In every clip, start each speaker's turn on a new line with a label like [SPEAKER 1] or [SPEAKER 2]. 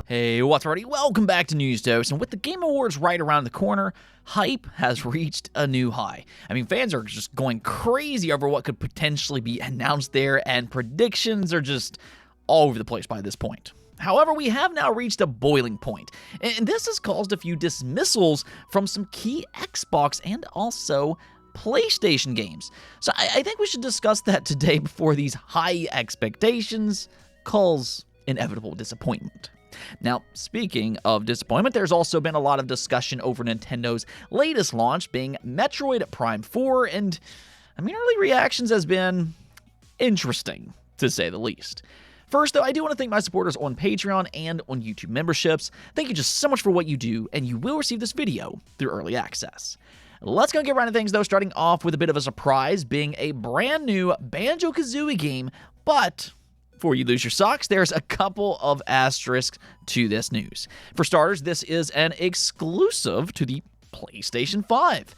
[SPEAKER 1] Hey, what's already? Welcome back to News Dose, and with the Game Awards right around the corner, hype has reached a new high. I mean, fans are just going crazy over what could potentially be announced there, and predictions are just all over the place by this point. However, we have now reached a boiling point, and this has caused a few dismissals from some key Xbox and also PlayStation games. So I think we should discuss that today before these high expectations cause inevitable disappointment. Now, speaking of disappointment, there's also been a lot of discussion over Nintendo's latest launch being Metroid Prime 4, and I mean, early reactions has been interesting, to say the least. First, though, I do want to thank my supporters on Patreon and on YouTube memberships. Thank you just so much for what you do, and you will receive this video through early access. Let's go get right into things, though, starting off with a bit of a surprise, being a brand new Banjo Kazooie game, but before you lose your socks, there's a couple of asterisks to this news. For starters, this is an exclusive to the PlayStation 5.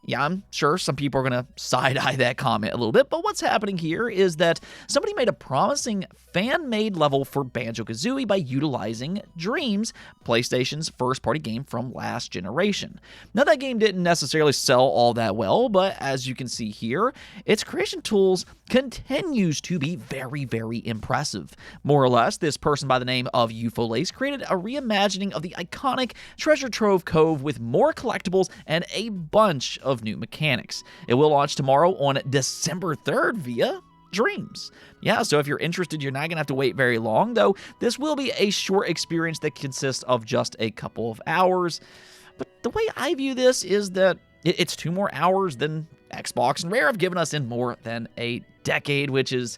[SPEAKER 1] Yeah, I'm sure some people are going to side-eye that comment a little bit, but what's happening here is that somebody made a promising fan-made level for Banjo Kazooie by utilizing Dreams, PlayStation's first-party game from last generation. Now, that game didn't necessarily sell all that well, but as you can see here, its creation tools continues to be very, very impressive. More or less, this person by the name of Ufolace created a reimagining of the iconic Treasure Trove Cove with more collectibles and a bunch of new mechanics. It will launch tomorrow on December 3rd via Dreams. Yeah, so if you're interested, you're not going to have to wait very long, though this will be a short experience that consists of just a couple of hours. But the way I view this is that it's 2 more hours than Xbox and Rare have given us in more than a decade, which is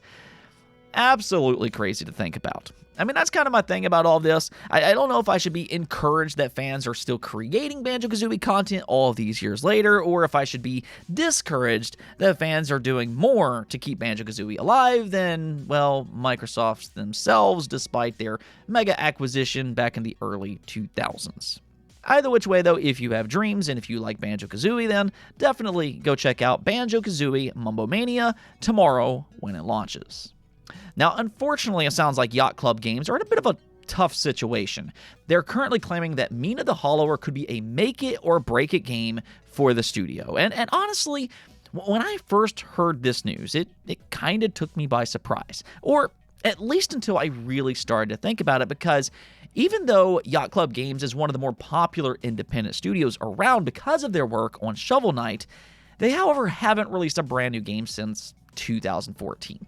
[SPEAKER 1] absolutely crazy to think about. I mean, that's kind of my thing about all this. I don't know if I should be encouraged that fans are still creating Banjo-Kazooie content all of these years later, or if I should be discouraged that fans are doing more to keep Banjo-Kazooie alive than, well, Microsoft themselves, despite their mega acquisition back in the early 2000s. Either which way, though, if you have Dreams and if you like Banjo-Kazooie, then definitely go check out Banjo-Kazooie Mumbo Mania tomorrow when it launches. Now, unfortunately, it sounds like Yacht Club Games are in a bit of a tough situation. They're currently claiming that Mina the Hollower could be a make-it-or-break-it game for the studio. And honestly, when I first heard this news, it kind of took me by surprise. Or at least until I really started to think about it, because even though Yacht Club Games is one of the more popular independent studios around because of their work on Shovel Knight, they, however, haven't released a brand new game since 2014.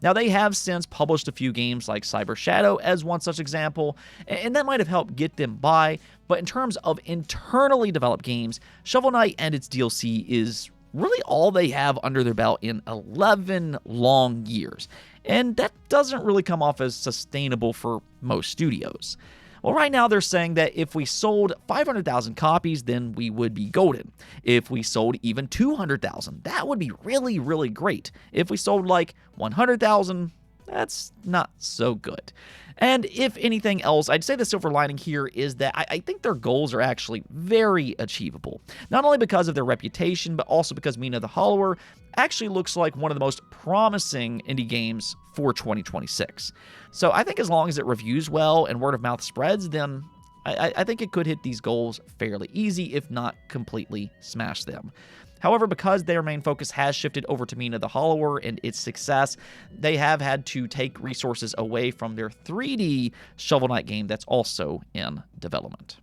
[SPEAKER 1] Now, they have since published a few games like Cyber Shadow as one such example, and that might have helped get them by, but in terms of internally developed games, Shovel Knight and its DLC is really all they have under their belt in 11 long years, and that doesn't really come off as sustainable for most studios. Well, right now they're saying that if we sold 500,000 copies, then we would be golden. If we sold even 200,000, that would be really, really great. If we sold like 100,000, that's not so good. And if anything else, I'd say the silver lining here is that I think their goals are actually very achievable. Not only because of their reputation, but also because Mina the Hollower actually looks like one of the most promising indie games for 2026. So I think as long as it reviews well and word of mouth spreads, then I think it could hit these goals fairly easy, if not completely smash them. However, because their main focus has shifted over to Mina the Hollower and its success, they have had to take resources away from their 3D Shovel Knight game that's also in development.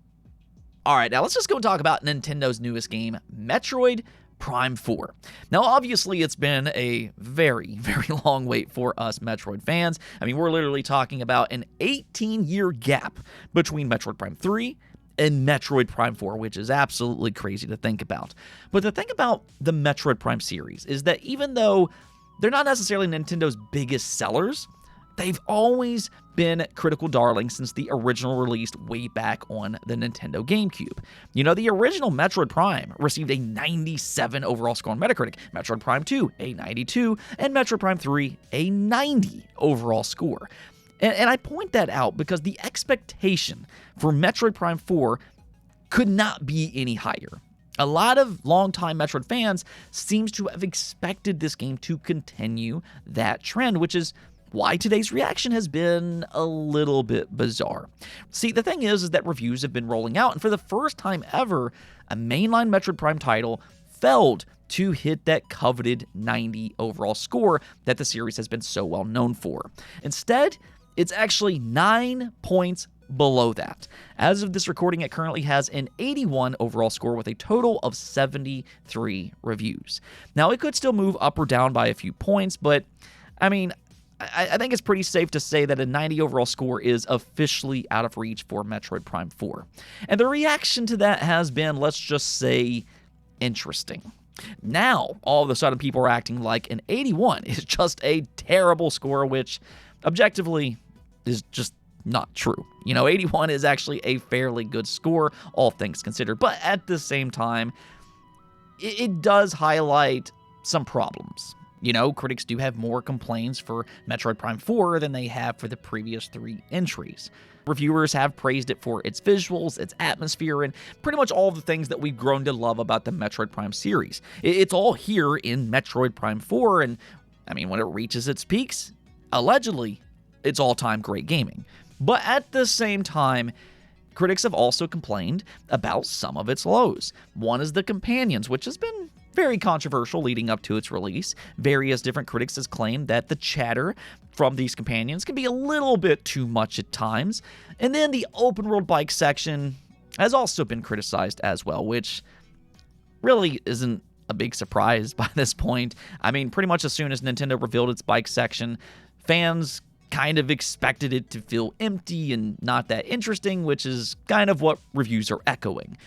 [SPEAKER 1] Alright, now let's just go and talk about Nintendo's newest game, Metroid Prime 4. Now, obviously, it's been a very, very long wait for us Metroid fans. I mean, we're literally talking about an 18-year gap between Metroid Prime 3 and Metroid Prime 4, which is absolutely crazy to think about. But the thing about the Metroid Prime series is that even though they're not necessarily Nintendo's biggest sellers, they've always been critical darlings since the original release way back on the Nintendo GameCube. You know, the original Metroid Prime received a 97 overall score on Metacritic, Metroid Prime 2 a 92, and Metroid Prime 3 a 90 overall score. And I point that out because the expectation for Metroid Prime 4 could not be any higher. A lot of longtime Metroid fans seems to have expected this game to continue that trend, which is why today's reaction has been a little bit bizarre. See, the thing is that reviews have been rolling out, and for the first time ever, a mainline Metroid Prime title failed to hit that coveted 90 overall score that the series has been so well known for. Instead, it's actually 9 points below that. As of this recording, it currently has an 81 overall score with a total of 73 reviews. Now, it could still move up or down by a few points, but I mean, I think it's pretty safe to say that a 90 overall score is officially out of reach for Metroid Prime 4. And the reaction to that has been, let's just say, interesting. Now, all of a sudden, people are acting like an 81 is just a terrible score, which objectively is just not true. 81 is actually a fairly good score, all things considered. But at the same time, it does highlight some problems. Critics do have more complaints for Metroid Prime 4 than they have for the previous 3 entries. Reviewers have praised it for its visuals, its atmosphere, and pretty much all the things that we've grown to love about the Metroid Prime series. It's all here in Metroid Prime 4, and when it reaches its peaks, allegedly, it's all-time great gaming. But at the same time, critics have also complained about some of its lows. One is the companions, which has been very controversial leading up to its release. Various different critics has claimed that the chatter from these companions can be a little bit too much at times. And then the open world bike section has also been criticized as well, which really isn't a big surprise by this point. Pretty much as soon as Nintendo revealed its bike section, fans kind of expected it to feel empty and not that interesting, which is kind of what reviews are echoing.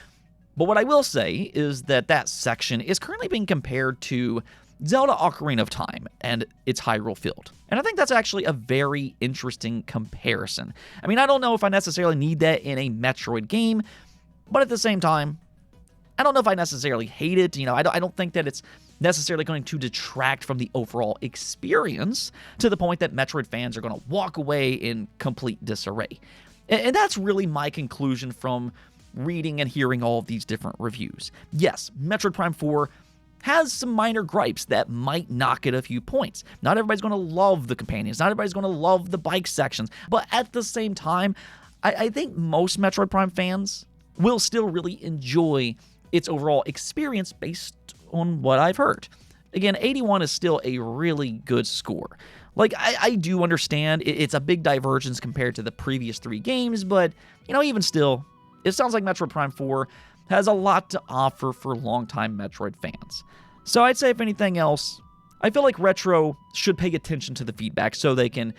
[SPEAKER 1] But what I will say is that section is currently being compared to Zelda Ocarina of Time and its Hyrule Field. And I think that's actually a very interesting comparison. I don't know if I necessarily need that in a Metroid game, but at the same time, I don't know if I necessarily hate it. I don't think that it's necessarily going to detract from the overall experience to the point that Metroid fans are going to walk away in complete disarray. And that's really my conclusion from reading and hearing all of these different reviews. Yes, Metroid Prime 4 has some minor gripes that might knock it a few points. Not everybody's going to love the companions. Not everybody's going to love the bike sections. But at the same time, I think most Metroid Prime fans will still really enjoy its overall experience based on what I've heard. Again, 81 is still a really good score. I do understand it's a big divergence compared to the previous 3 games, but, even still, it sounds like Metroid Prime 4 has a lot to offer for longtime Metroid fans. So I'd say, if anything else, I feel like Retro should pay attention to the feedback so they can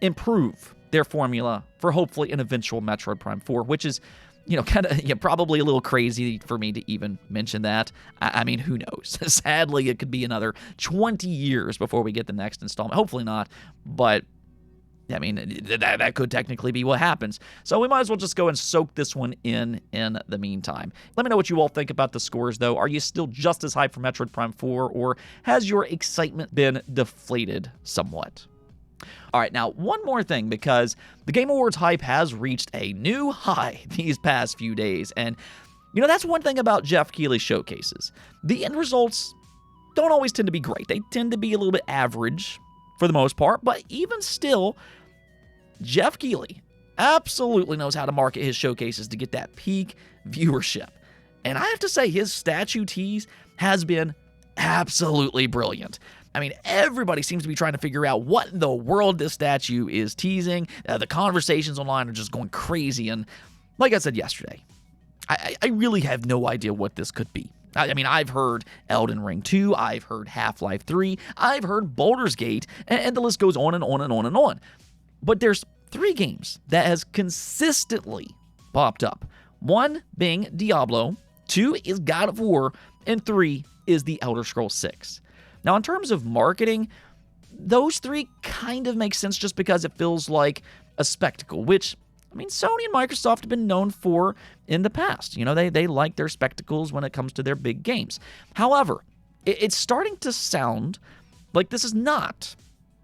[SPEAKER 1] improve their formula for hopefully an eventual Metroid Prime 4, which is, probably a little crazy for me to even mention that. Who knows? Sadly, it could be another 20 years before we get the next installment. Hopefully not, but that could technically be what happens. So we might as well just go and soak this one in the meantime. Let me know what you all think about the scores, though. Are you still just as hyped for Metroid Prime 4, or has your excitement been deflated somewhat? All right, now one more thing, because the Game Awards hype has reached a new high these past few days, and that's one thing about Jeff Keighley's showcases. The end results don't always tend to be great. They tend to be a little bit average for the most part, but even still, Jeff Keighley absolutely knows how to market his showcases to get that peak viewership. And I have to say, his statue tease has been absolutely brilliant. Everybody seems to be trying to figure out what in the world this statue is teasing. The conversations online are just going crazy. And like I said yesterday, I really have no idea what this could be. I've heard Elden Ring 2, I've heard Half-Life 3, I've heard Baldur's Gate, and the list goes on and on and on and on. But there's 3 games that has consistently popped up. 1 being Diablo, 2 is God of War, and 3 is The Elder Scrolls 6. Now, in terms of marketing, those 3 kind of make sense just because it feels like a spectacle, which, Sony and Microsoft have been known for in the past. They like their spectacles when it comes to their big games. However, it's starting to sound like this is not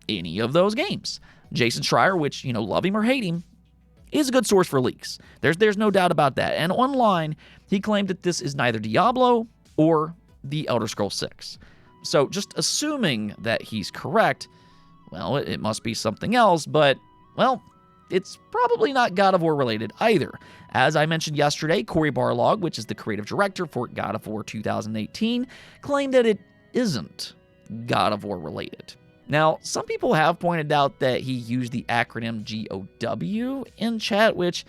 [SPEAKER 1] any of those games. Jason Schreier, which, love him or hate him, is a good source for leaks. There's no doubt about that. And online, he claimed that this is neither Diablo or The Elder Scrolls 6. So just assuming that he's correct, well, it must be something else, but, well, it's probably not God of War related either. As I mentioned yesterday, Cory Barlog, which is the creative director for God of War 2018, claimed that it isn't God of War related. Now, some people have pointed out that he used the acronym GOW in chat, which,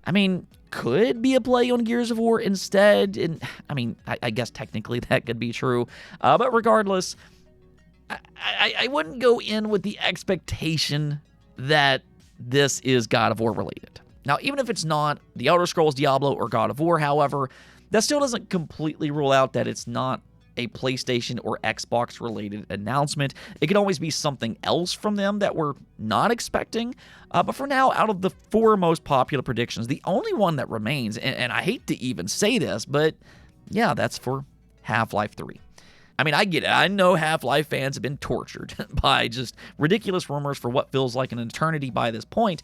[SPEAKER 1] I mean, could be a play on Gears of War instead. And I mean, I guess technically that could be true. But regardless, I wouldn't go in with the expectation that this is God of War related. Now, even if it's not The Elder Scrolls, Diablo, or God of War, however, that still doesn't completely rule out that it's not a PlayStation or Xbox related announcement. It could always be something else from them that we're not expecting. But for now, out of the 4 most popular predictions, the only one that remains, and I hate to even say this, but yeah, that's for Half-Life 3. I mean, I get it. I know Half-Life fans have been tortured by just ridiculous rumors for what feels like an eternity by this point.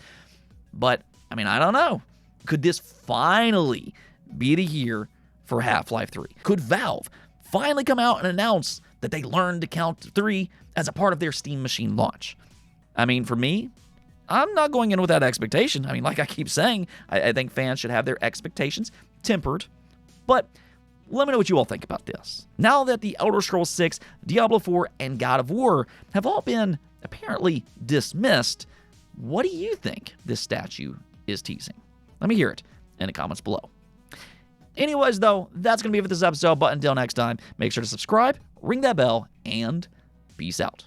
[SPEAKER 1] But, I mean, I don't know. Could this finally be the year for Half-Life 3? Could Valve finally come out and announce that they learned to count to 3 as a part of their Steam Machine launch? I mean, for me, I'm not going in with that expectation. I mean, like I keep saying, I think fans should have their expectations tempered. But let me know what you all think about this. Now that The Elder Scrolls 6, Diablo 4, and God of War have all been apparently dismissed, what do you think this statue is teasing? Let me hear it in the comments below. Anyways, though, that's going to be it for this episode. But until next time, make sure to subscribe, ring that bell, and peace out.